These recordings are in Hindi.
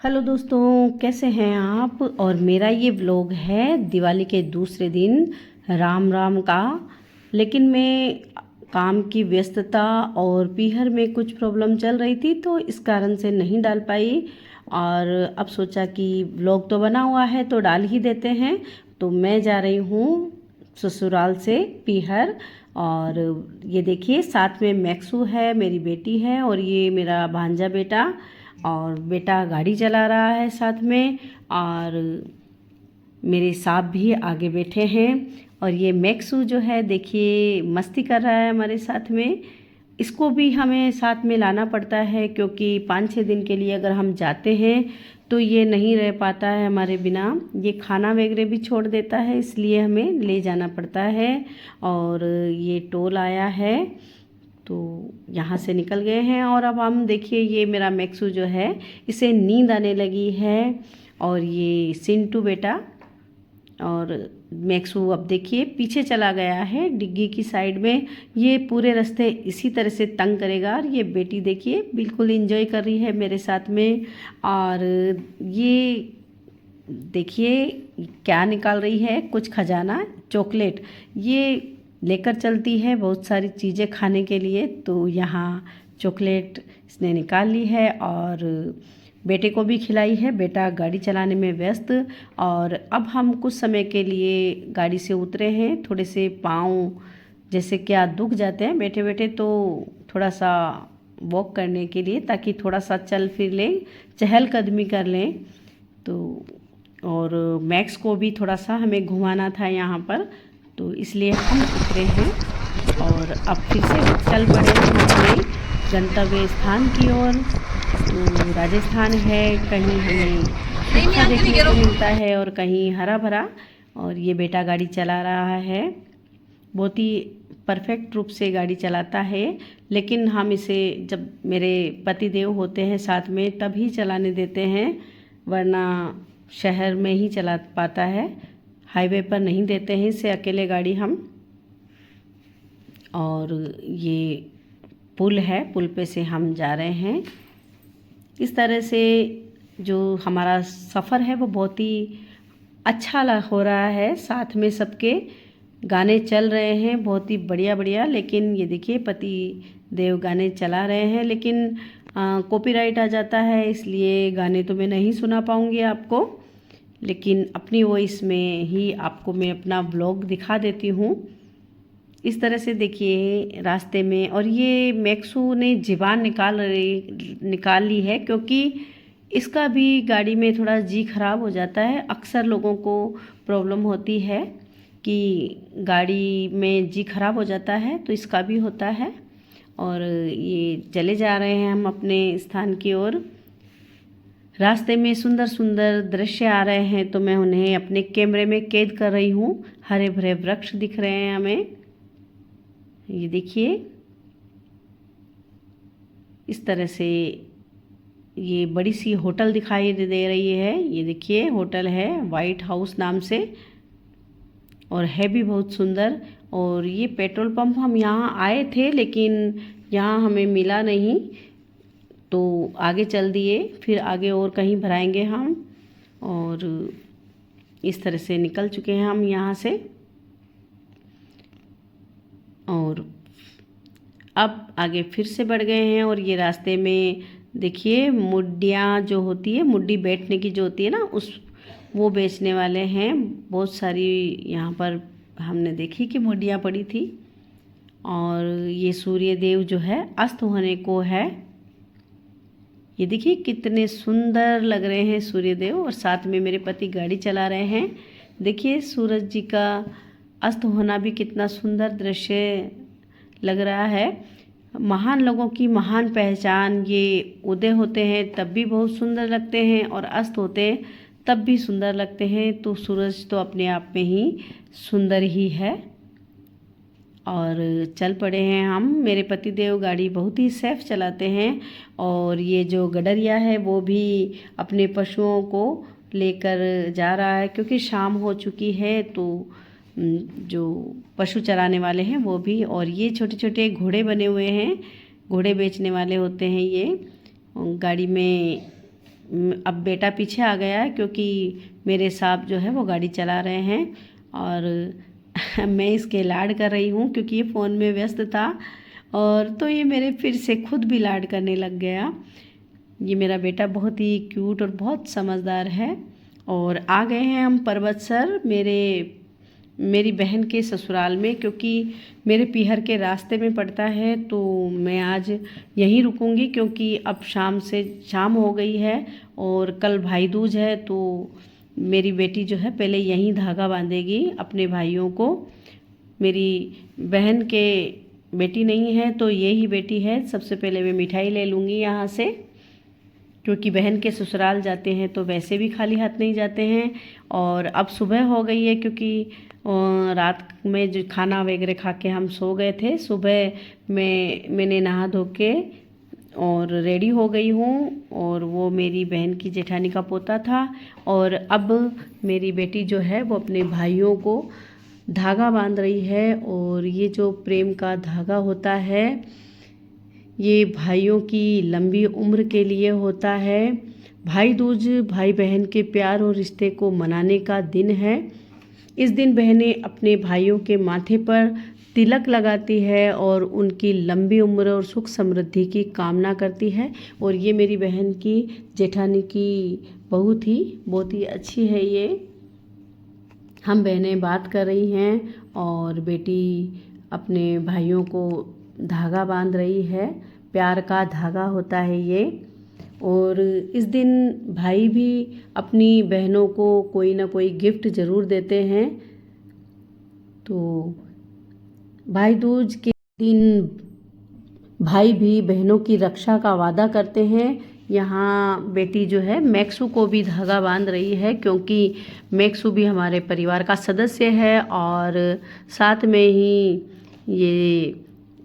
हेलो दोस्तों, कैसे हैं आप। और मेरा ये व्लॉग है दिवाली के दूसरे दिन राम राम का। लेकिन मैं काम की व्यस्तता और पीहर में कुछ प्रॉब्लम चल रही थी तो इस कारण से नहीं डाल पाई। और अब सोचा कि व्लॉग तो बना हुआ है तो डाल ही देते हैं। तो मैं जा रही हूँ ससुराल से पीहर। और ये देखिए, साथ में मैक्सू है, मेरी बेटी है, और ये मेरा भांजा बेटा। और बेटा गाड़ी चला रहा है साथ में। और मेरे साहब भी आगे बैठे हैं। और ये मैक्सू जो है, देखिए मस्ती कर रहा है हमारे साथ में। इसको भी हमें साथ में लाना पड़ता है क्योंकि 5-6 दिन के लिए अगर हम जाते हैं तो ये नहीं रह पाता है हमारे बिना। ये खाना वगैरह भी छोड़ देता है, इसलिए हमें ले जाना पड़ता है। और ये टोल आया है तो यहाँ से निकल गए हैं। और अब हम देखिए, ये मेरा मैक्सू जो है, इसे नींद आने लगी है। और ये सिंटू बेटा और मैक्सू अब देखिए पीछे चला गया है डिग्गी की साइड में। ये पूरे रास्ते इसी तरह से तंग करेगा। और ये बेटी देखिए बिल्कुल एंजॉय कर रही है मेरे साथ में। और ये देखिए क्या निकाल रही है, कुछ खजाना चॉकलेट ये लेकर चलती है बहुत सारी चीज़ें खाने के लिए। तो यहाँ चॉकलेट इसने निकाल ली है और बेटे को भी खिलाई है। बेटा गाड़ी चलाने में व्यस्त। और अब हम कुछ समय के लिए गाड़ी से उतरे हैं। थोड़े से पाँव जैसे क्या दुख जाते हैं बैठे बैठे, तो थोड़ा सा वॉक करने के लिए, ताकि थोड़ा सा चल फिर लें, चहलकदमी कर लें। तो और मैक्स को भी थोड़ा सा हमें घुमाना था यहाँ पर, तो इसलिए हम उतरे हैं। और अब फिर से चल पड़े हैं अपने गंतव्य स्थान की ओर। तो राजस्थान है, कहीं हमें सूखा देखने को मिलता है और कहीं हरा भरा। और ये बेटा गाड़ी चला रहा है, बहुत ही परफेक्ट रूप से गाड़ी चलाता है। लेकिन हम इसे, जब मेरे पति देव होते हैं साथ में, तभी चलाने देते हैं, वरना शहर में ही चला पाता है, हाईवे पर नहीं देते हैं इसे अकेले गाड़ी हम। और ये पुल है, पुल पे से हम जा रहे हैं। इस तरह से जो हमारा सफ़र है वो बहुत ही अच्छा हो रहा है। साथ में सबके गाने चल रहे हैं, बहुत ही बढ़िया बढ़िया। लेकिन ये देखिए पति देव गाने चला रहे हैं, लेकिन कॉपीराइट आ जाता है, इसलिए गाने तो मैं नहीं सुना पाऊँगी आपको। लेकिन अपनी वॉइस में ही आपको मैं अपना ब्लॉग दिखा देती हूँ। इस तरह से देखिए रास्ते में। और ये मैक्सू ने ज़ुबान निकाल ली है, क्योंकि इसका भी गाड़ी में थोड़ा जी खराब हो जाता है। अक्सर लोगों को प्रॉब्लम होती है कि गाड़ी में जी खराब हो जाता है, तो इसका भी होता है। और ये चले जा रहे हैं हम अपने स्थान की ओर। रास्ते में सुंदर सुंदर दृश्य आ रहे हैं, तो मैं उन्हें अपने कैमरे में कैद कर रही हूँ। हरे भरे वृक्ष दिख रहे हैं हमें, ये देखिए इस तरह से। ये बड़ी सी होटल दिखाई दे रही है, ये देखिए होटल है वाइट हाउस नाम से, और है भी बहुत सुंदर। और ये पेट्रोल पंप, हम यहाँ आए थे लेकिन यहाँ हमें मिला नहीं, तो आगे चल दिए, फिर आगे और कहीं भराएंगे हम। और इस तरह से निकल चुके हैं हम यहाँ से। और अब आगे फिर से बढ़ गए हैं। और ये रास्ते में देखिए मुड्डियाँ जो होती है, मुड्डी बैठने की जो होती है ना, वो बेचने वाले हैं बहुत सारी। यहाँ पर हमने देखी कि मुड्डियाँ पड़ी थी। और ये सूर्य देव जो है अस्त होने को है, ये देखिए कितने सुंदर लग रहे हैं सूर्य देव। और साथ में मेरे पति गाड़ी चला रहे हैं। देखिए सूरज जी का अस्त होना भी कितना सुंदर दृश्य लग रहा है। महान लोगों की महान पहचान, ये उदय होते हैं तब भी बहुत सुंदर लगते हैं, और अस्त होते हैं तब भी सुंदर लगते हैं। तो सूरज तो अपने आप में ही सुंदर ही है। और चल पड़े हैं हम। मेरे पति देव गाड़ी बहुत ही सेफ चलाते हैं। और ये जो गडरिया है वो भी अपने पशुओं को लेकर जा रहा है, क्योंकि शाम हो चुकी है। तो जो पशु चराने वाले हैं वो भी। और ये छोटे छोटे घोड़े बने हुए हैं, घोड़े बेचने वाले होते हैं ये। गाड़ी में अब बेटा पीछे आ गया है क्योंकि मेरे साहब जो है वो गाड़ी चला रहे हैं और मैं इसके लाड कर रही हूँ क्योंकि ये फ़ोन में व्यस्त था। और तो ये मेरे फिर से खुद भी लाड करने लग गया। ये मेरा बेटा बहुत ही क्यूट और बहुत समझदार है। और आ गए हैं हम पर्वतसर मेरी बहन के ससुराल में, क्योंकि मेरे पीहर के रास्ते में पड़ता है। तो मैं आज यहीं रुकूंगी क्योंकि अब शाम हो गई है और कल भाई दूज है। तो मेरी बेटी जो है पहले यहीं धागा बांधेगी अपने भाइयों को। मेरी बहन के बेटी नहीं है तो ये ही बेटी है। सबसे पहले मैं मिठाई ले लूँगी यहाँ से, क्योंकि बहन के ससुराल जाते हैं तो वैसे भी खाली हाथ नहीं जाते हैं। और अब सुबह हो गई है क्योंकि रात में जो खाना वगैरह खा के हम सो गए थे। सुबह मैंने नहा धो के और रेडी हो गई हूँ। और वो मेरी बहन की जेठानी का पोता था। और अब मेरी बेटी जो है वो अपने भाइयों को धागा बांध रही है। और ये जो प्रेम का धागा होता है ये भाइयों की लंबी उम्र के लिए होता है। भाई दूज भाई बहन के प्यार और रिश्ते को मनाने का दिन है। इस दिन बहनें अपने भाइयों के माथे पर तिलक लगाती है और उनकी लंबी उम्र और सुख समृद्धि की कामना करती है। और ये मेरी बहन की जेठानी की बहुत ही अच्छी है। ये हम बहनें बात कर रही हैं और बेटी अपने भाइयों को धागा बांध रही है। प्यार का धागा होता है ये। और इस दिन भाई भी अपनी बहनों को कोई ना कोई गिफ्ट ज़रूर देते हैं। तो भाई दूज के दिन भाई भी बहनों की रक्षा का वादा करते हैं। यहाँ बेटी जो है मैक्सू को भी धागा बांध रही है, क्योंकि मैक्सू भी हमारे परिवार का सदस्य है और साथ में ही ये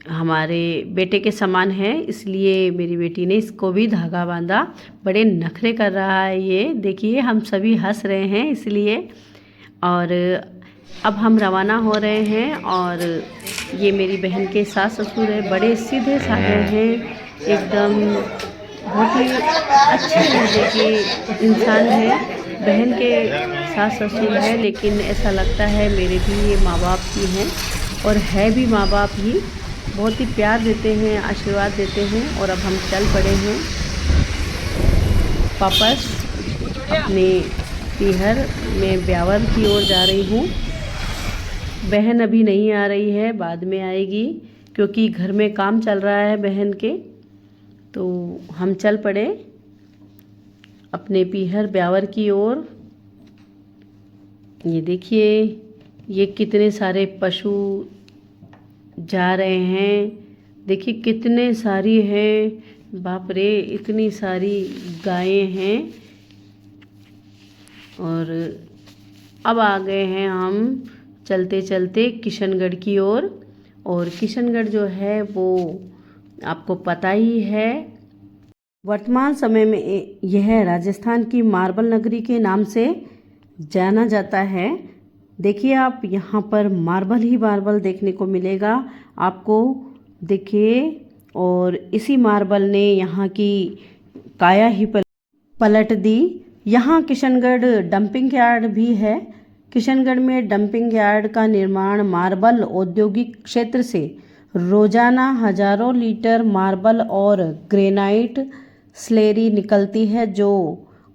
हमारे बेटे के समान है। इसलिए मेरी बेटी ने इसको भी धागा बांधा। बड़े नखरे कर रहा है ये, देखिए हम सभी हंस रहे हैं इसलिए। और अब हम रवाना हो रहे हैं। और ये मेरी बहन के सास ससुर है, बड़े सीधे साधे हैं एकदम, बहुत ही अच्छे लहजे के इंसान है। बहन के सास ससुर है लेकिन ऐसा लगता है मेरे भी ये माँ बाप ही हैं और है भी माँ बाप ही। बहुत ही प्यार देते हैं, आशीर्वाद देते हैं। और अब हम चल पड़े हैं वापस अपने पीहर में ब्यावर की ओर जा रही हूँ। बहन अभी नहीं आ रही है, बाद में आएगी क्योंकि घर में काम चल रहा है बहन के। तो हम चल पड़े अपने पीहर ब्यावर की ओर। ये देखिए ये कितने सारे पशु जा रहे हैं, देखिए कितने सारी हैं, बाप रे इतनी सारी गायें हैं। और अब आ गए हैं हम चलते चलते किशनगढ़ की ओर। और किशनगढ़ जो है वो आपको पता ही है, वर्तमान समय में यह राजस्थान की मार्बल नगरी के नाम से जाना जाता है। देखिए आप यहाँ पर मार्बल ही मार्बल देखने को मिलेगा आपको, देखिए। और इसी मार्बल ने यहाँ की काया ही पलट दी। यहाँ किशनगढ़ डंपिंग यार्ड भी है। किशनगढ़ में डंपिंग यार्ड का निर्माण मार्बल औद्योगिक क्षेत्र से रोजाना हजारों लीटर मार्बल और ग्रेनाइट स्लेरी निकलती है जो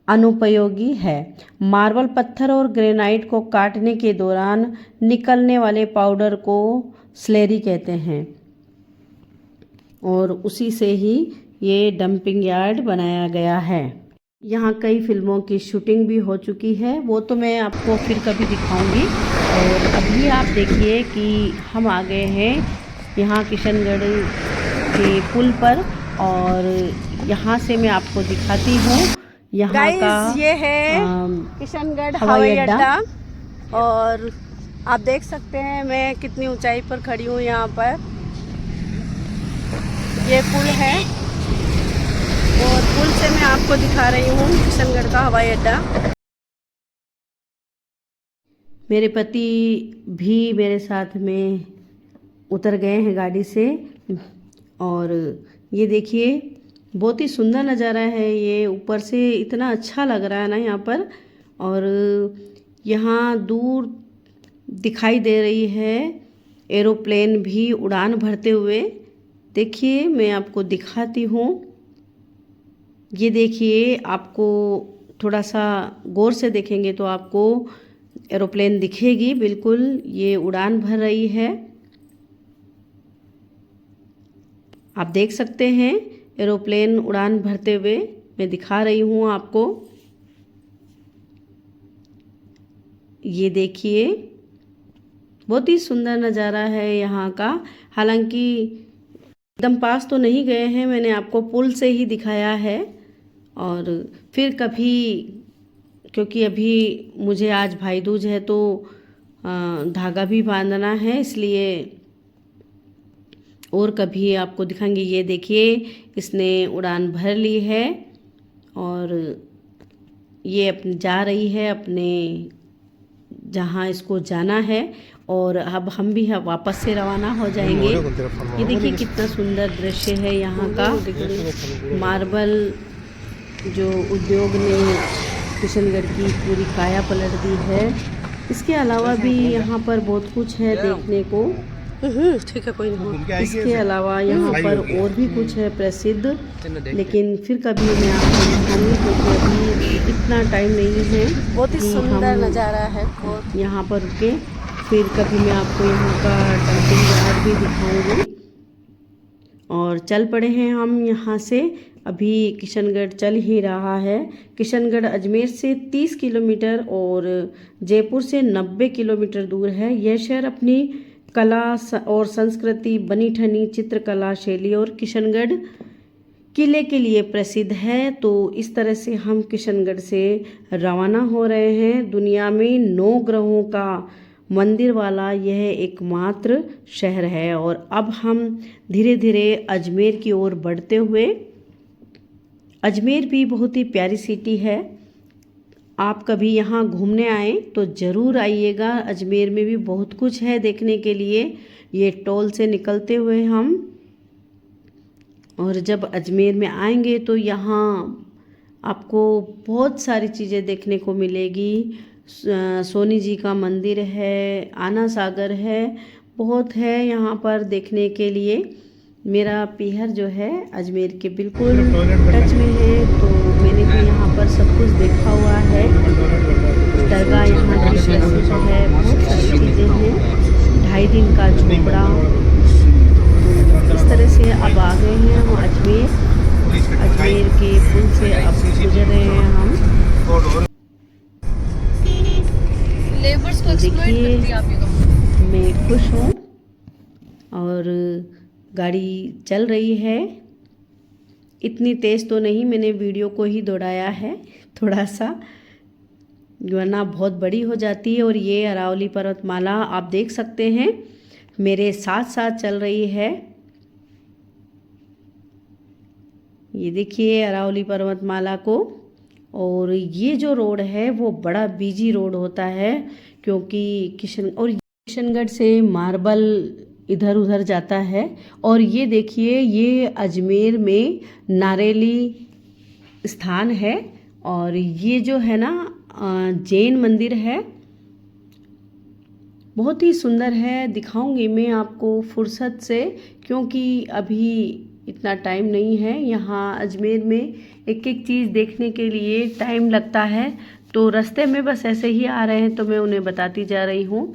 अनुपयोगी है। मार्बल पत्थर और ग्रेनाइट को काटने के दौरान निकलने वाले पाउडर को स्लेरी कहते हैं। और उसी से ही ये डंपिंग यार्ड बनाया गया है। यहाँ कई फिल्मों की शूटिंग भी हो चुकी है, वो तो मैं आपको फिर कभी दिखाऊंगी। और अभी आप देखिए कि हम आ गए हैं यहाँ किशनगढ़ के पुल पर। और यहाँ से मैं आपको दिखाती हूँ यहाँ का ये है किशनगढ़ हवाई अड्डा। और आप देख सकते हैं मैं कितनी ऊंचाई पर खड़ी हूँ। यहाँ पर ये पुल है और पुल से मैं आपको दिखा रही हूँ किशनगढ़ का हवाई अड्डा। मेरे पति भी मेरे साथ में उतर गए हैं गाड़ी से। और ये देखिए बहुत ही सुंदर नज़ारा है ये, ऊपर से इतना अच्छा लग रहा है ना यहाँ पर। और यहाँ दूर दिखाई दे रही है एरोप्लेन भी उड़ान भरते हुए। देखिए मैं आपको दिखाती हूँ, ये देखिए, आपको थोड़ा सा गौर से देखेंगे तो आपको एरोप्लेन दिखेगी, बिल्कुल ये उड़ान भर रही है। आप देख सकते हैं एरोप्लेन उड़ान भरते हुए, मैं दिखा रही हूँ आपको। ये देखिए बहुत ही सुंदर नज़ारा है यहाँ का। हालांकि एकदम पास तो नहीं गए हैं, मैंने आपको पुल से ही दिखाया है। और फिर कभी, क्योंकि अभी मुझे आज भाई दूज है तो धागा भी बांधना है, इसलिए और कभी आपको दिखाएंगे। ये देखिए इसने उड़ान भर ली है और ये जा रही है अपने जहाँ इसको जाना है। और अब हम भी वापस से रवाना हो जाएंगे। ये देखिए कितना सुंदर दृश्य है यहाँ का। मार्बल जो उद्योग ने किशनगढ़ की पूरी काया पलट दी है। इसके अलावा भी यहाँ पर बहुत कुछ है देखने को। ठीक है, कोई नहीं। इसके अलावा यहाँ पर और भी कुछ है प्रसिद्ध, लेकिन फिर कभी मैं आपको दिखाऊंगी, क्योंकि अभी इतना टाइम नहीं है। बहुत ही सुंदर नज़ारा है यहाँ पर रुके। फिर कभी मैं आपको यहाँ का डंपिंग यार्ड भी दिखाऊंगी। और चल पड़े हैं हम यहाँ से, अभी किशनगढ़ चल ही रहा है। किशनगढ़ अजमेर से 30 किलोमीटर और जयपुर से 90 किलोमीटर दूर है। यह शहर अपनी कला और संस्कृति, बनी ठनी चित्रकला शैली और किशनगढ़ किले के लिए प्रसिद्ध है। तो इस तरह से हम किशनगढ़ से रवाना हो रहे हैं। दुनिया में 9 ग्रहों का मंदिर वाला यह एकमात्र शहर है। और अब हम धीरे धीरे अजमेर की ओर बढ़ते हुए, अजमेर भी बहुत ही प्यारी सिटी है। आप कभी यहाँ घूमने आए तो ज़रूर आइएगा। अजमेर में भी बहुत कुछ है देखने के लिए। ये टोल से निकलते हुए हम, और जब अजमेर में आएंगे तो यहाँ आपको बहुत सारी चीज़ें देखने को मिलेगी। सोनी जी का मंदिर है, आना सागर है, बहुत है यहाँ पर देखने के लिए। मेरा पीहर जो है अजमेर के बिल्कुल टच में है, तो मैंने भी यहाँ पर सब कुछ देखा हुआ है। दरगाह यहाँ की प्रसिद्ध है, बहुत सारी चीज़ें हैं। 2.5 दिन का झोपड़ा। इस तरह से अब आ गए हैं हम अजमेर। अजमेर के पुल से अब गुजर रहे हैं हम। देखिए मैं खुश हूँ और गाड़ी चल रही है। इतनी तेज़ तो नहीं, मैंने वीडियो को ही दौड़ाया है थोड़ा सा, वरना बहुत बड़ी हो जाती है। और ये अरावली पर्वतमाला आप देख सकते हैं मेरे साथ साथ चल रही है। ये देखिए अरावली पर्वतमाला को। और ये जो रोड है वो बड़ा बिजी रोड होता है, क्योंकि किशनगढ़ से मार्बल इधर उधर जाता है। और ये देखिए ये अजमेर में नारेली स्थान है। और ये जो है ना जैन मंदिर है, बहुत ही सुंदर है। दिखाऊंगी मैं आपको फुर्सत से, क्योंकि अभी इतना टाइम नहीं है। यहाँ अजमेर में एक एक चीज़ देखने के लिए टाइम लगता है। तो रास्ते में बस ऐसे ही आ रहे हैं तो मैं उन्हें बताती जा रही हूँ,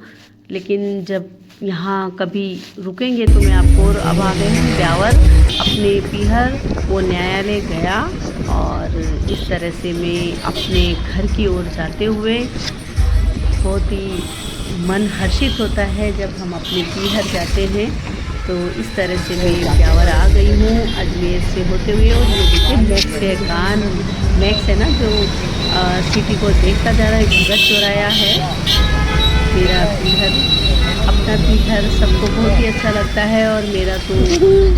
लेकिन जब यहाँ कभी रुकेंगे तो मैं आपको। और अब आ गए हैं ब्यावर, अपने पीहर वो न्यायालय गया। और इस तरह से मैं अपने घर की ओर जाते हुए, बहुत ही मन हर्षित होता है जब हम अपने पीहर जाते हैं। तो इस तरह से मैं ब्यावर आ गई हूँ अजमेर से होते हुए। और ये देखिए मैक्स है ना जो सिटी को देखता जा रहा है, भगत चौराया है। मेरा पीहर, अपना पीहर सबको बहुत ही अच्छा लगता है। और मेरा तो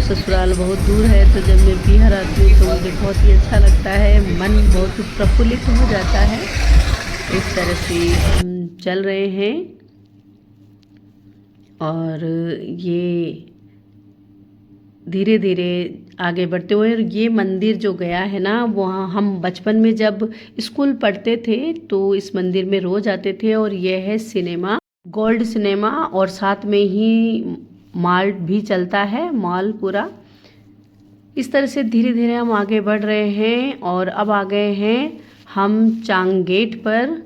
ससुराल बहुत दूर है, तो जब मैं पीहर आती हूँ तो मुझे बहुत ही अच्छा लगता है, मन बहुत प्रफुल्लित हो जाता है। इस तरह से हम चल रहे हैं। और ये धीरे धीरे आगे बढ़ते हुए, ये मंदिर जो गया है ना, वहाँ हम बचपन में जब स्कूल पढ़ते थे तो इस मंदिर में रोज आते थे। और ये है सिनेमा, गोल्ड सिनेमा, और साथ में ही मॉल भी चलता है, मॉल पूरा। इस तरह से धीरे धीरे हम आगे बढ़ रहे हैं और अब आ गए हैं हम चांग गेट पर।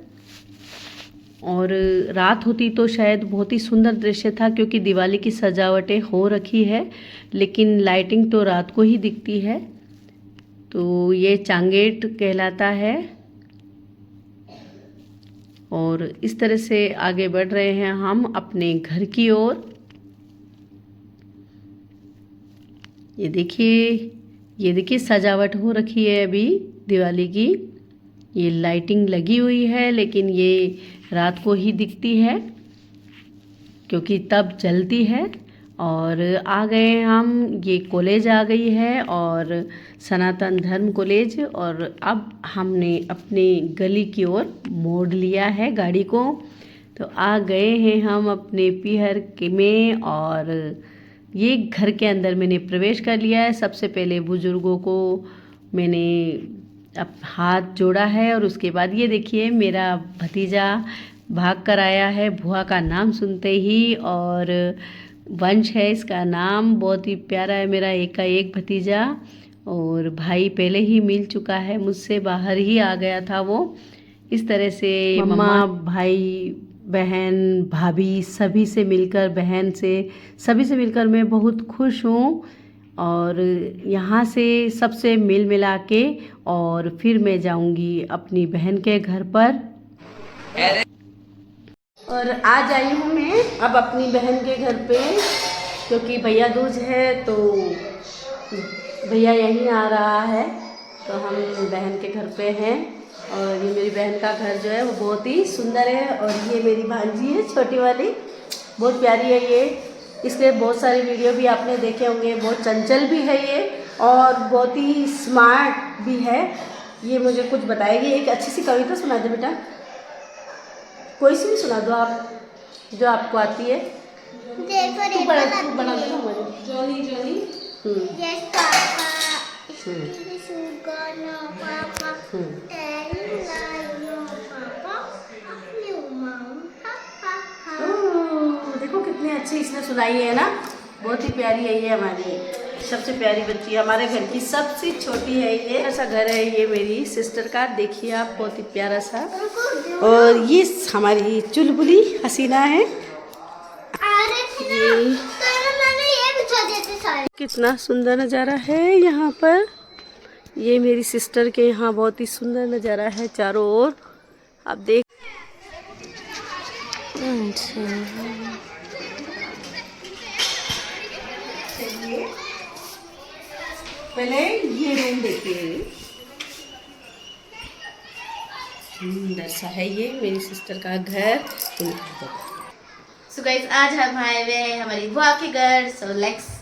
और रात होती तो शायद बहुत ही सुंदर दृश्य था, क्योंकि दिवाली की सजावटें हो रखी है, लेकिन लाइटिंग तो रात को ही दिखती है। तो ये चांग गेट कहलाता है। और इस तरह से आगे बढ़ रहे हैं हम अपने घर की ओर। ये देखिए सजावट हो रखी है अभी दिवाली की। ये लाइटिंग लगी हुई है, लेकिन ये रात को ही दिखती है क्योंकि तब जलती है। और आ गए हम, ये कॉलेज आ गई है, और सनातन धर्म कॉलेज। और अब हमने अपने गली की ओर मोड़ लिया है गाड़ी को, तो आ गए हैं हम अपने पीहर के में। और ये घर के अंदर मैंने प्रवेश कर लिया है। सबसे पहले बुजुर्गों को मैंने अब हाथ जोड़ा है, और उसके बाद ये देखिए मेरा भतीजा भाग कर आया है बुआ का नाम सुनते ही। और वंश है इसका नाम, बहुत ही प्यारा है मेरा एक का एक भतीजा। और भाई पहले ही मिल चुका है मुझसे, बाहर ही आ गया था वो। इस तरह से मम्मा, भाई, बहन, भाभी सभी से मिलकर, बहन से सभी से मिलकर मैं बहुत खुश हूँ। और यहाँ से सबसे मिल मिला के और फिर मैं जाऊँगी अपनी बहन के घर पर। और आज आई हूँ मैं अब अपनी बहन के घर पे, क्योंकि भैया दूज है तो भैया यहीं आ रहा है, तो हम बहन के घर पे हैं। और ये मेरी बहन का घर जो है वो बहुत ही सुंदर है। और ये मेरी भांजी है छोटी वाली, बहुत प्यारी है ये। इसके बहुत सारे वीडियो भी आपने देखे होंगे। बहुत चंचल भी है ये और बहुत ही स्मार्ट भी है। ये मुझे कुछ बताएगी। एक अच्छी सी कविता सुना दे बेटा, कोई सी भी सुना दो आप, जो आपको आती है। तू बना दो ना मुझे। जोनी जोनी Yes, Papa. Sugar, no, Papa. And no, Papa. New mom, Papa. देखो कितनी अच्छी इसने सुनाई है ना, बहुत ही प्यारी है ये। हमारी सबसे प्यारी बच्ची, हमारे घर की सबसे छोटी है ये। ऐसा घर है ये मेरी सिस्टर का, देखिए आप, बहुत ही प्यारा सा। और ये हमारी चुलबुली हसीना है। ये कितना सुंदर नज़ारा है यहाँ पर। ये मेरी सिस्टर के यहाँ बहुत ही सुंदर नज़ारा है चारों ओर, आप देख। पहले ये रूम देखिए, सुंदर सा है ये मेरी सिस्टर का घर। सो गाइस, आज हम आए हुए हैं हमारी बुआ के घर। सो लेट्स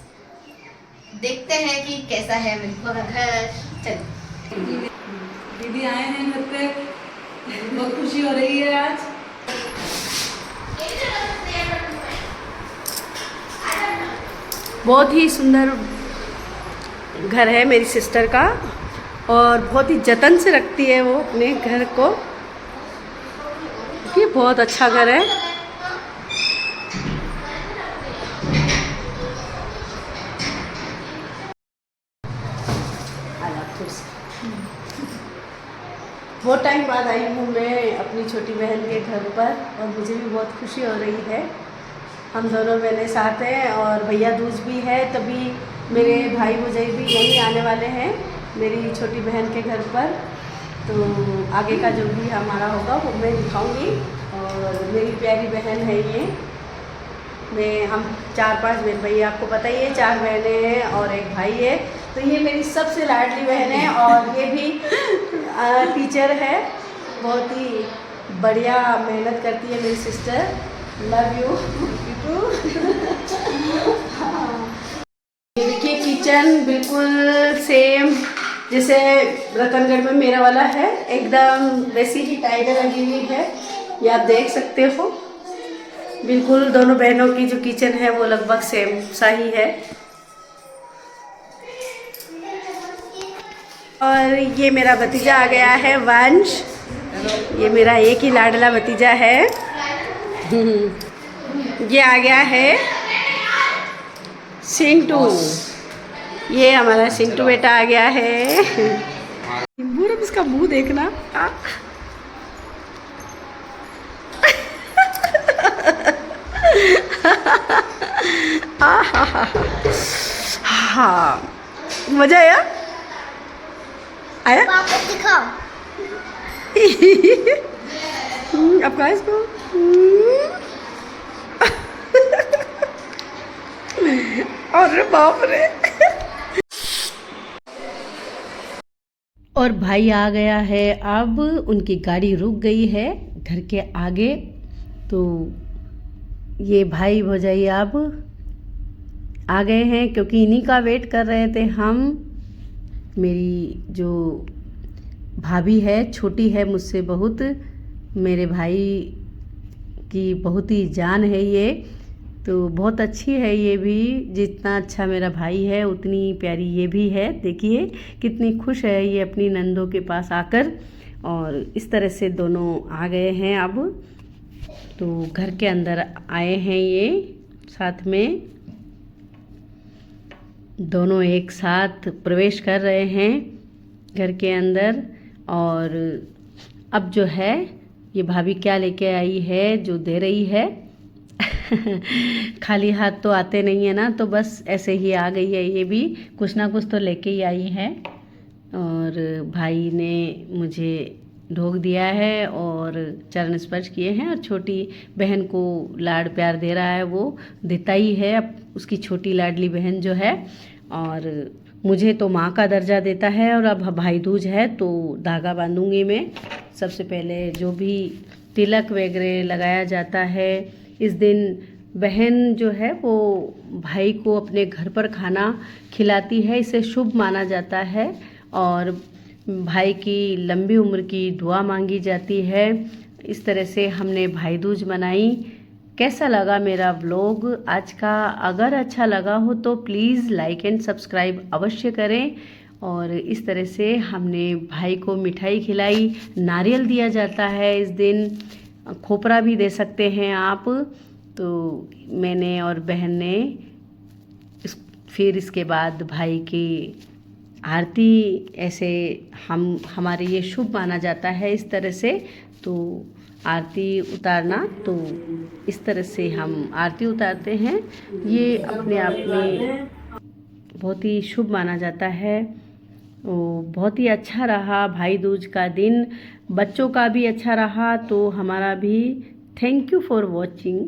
देखते हैं कि कैसा है मेरी बुआ का घर। चलो, दीदी आए हैं घर पे, बहुत खुशी हो रही है आज। बहुत ही सुंदर घर है मेरी सिस्टर का, और बहुत ही जतन से रखती है वो अपने घर को। ये बहुत अच्छा घर है। बहुत टाइम बाद आई हूँ मैं अपनी छोटी बहन के घर पर, और मुझे भी बहुत खुशी हो रही है। हम दोनों बहनें साथ हैं, और भैया दूज भी है, तभी मेरे भाई मुझे भी यहीं आने वाले हैं मेरी छोटी बहन के घर पर। तो आगे का जो भी हमारा होगा वो मैं दिखाऊंगी। और मेरी प्यारी बहन है ये। हम 4-5 बहन, भैया आपको पता ही है 4 बहनें हैं और एक भाई है। तो ये मेरी सबसे लाडली बहन है, और ये भी टीचर है। बहुत ही बढ़िया मेहनत करती है मेरी सिस्टर। Love you. ये देखिए किचन बिल्कुल सेम जैसे रतनगढ़ में मेरा वाला है, एकदम वैसी ही टाइलें लगी हुई है, ये आप देख सकते हो। बिल्कुल दोनों बहनों की जो किचन है वो लगभग सेम सा ही है। और ये मेरा भतीजा आ गया है वंश, ये मेरा एक ही लाडला भतीजा है। ये आ गया है सिंटू, ये हमारा सिंटू बेटा आ गया है। पूरा इसका मुंह देखना। हाँ, मजा आया? आया? वापस दिखाओ। अब कहा इसको? अरे बाप रे। और भाई आ गया है, अब उनकी गाड़ी रुक गई है घर के आगे, तो ये भाई भौजाई अब आ गए हैं क्योंकि इन्हीं का वेट कर रहे थे हम। मेरी जो भाभी है, छोटी है मुझसे बहुत, मेरे भाई की बहुत ही जान है ये, तो बहुत अच्छी है ये भी। जितना अच्छा मेरा भाई है उतनी प्यारी ये भी है। देखिए कितनी खुश है ये अपनी नंदों के पास आकर। और इस तरह से दोनों आ गए हैं अब, तो घर के अंदर आए हैं ये साथ में, दोनों एक साथ प्रवेश कर रहे हैं घर के अंदर। और अब जो है ये भाभी क्या लेके आई है जो दे रही है। खाली हाथ तो आते नहीं है ना, तो बस ऐसे ही आ गई है ये भी, कुछ ना कुछ तो लेके ही आई है। और भाई ने मुझे ढोक दिया है और चरण स्पर्श किए हैं, और छोटी बहन को लाड प्यार दे रहा है, वो देता ही है अब, उसकी छोटी लाडली बहन जो है। और मुझे तो माँ का दर्जा देता है। और अब भाई दूज है तो धागा बांधूंगी मैं। सबसे पहले जो भी तिलक वगैरह लगाया जाता है इस दिन, बहन जो है वो भाई को अपने घर पर खाना खिलाती है, इसे शुभ माना जाता है। और भाई की लंबी उम्र की दुआ मांगी जाती है। इस तरह से हमने भाई दूज मनाई। कैसा लगा मेरा व्लॉग आज का? अगर अच्छा लगा हो तो प्लीज़ लाइक एंड सब्सक्राइब अवश्य करें। और इस तरह से हमने भाई को मिठाई खिलाई, नारियल दिया जाता है इस दिन, खोपरा भी दे सकते हैं आप। तो मैंने और बहन ने फिर इसके बाद भाई की आरती, ऐसे हमारे ये शुभ माना जाता है इस तरह से, तो आरती उतारना, तो इस तरह से हम आरती उतारते हैं। ये अपने आप में बहुत ही शुभ माना जाता है। बहुत ही अच्छा रहा भाई दूज का दिन, बच्चों का भी अच्छा रहा, तो हमारा भी। Thank you for watching.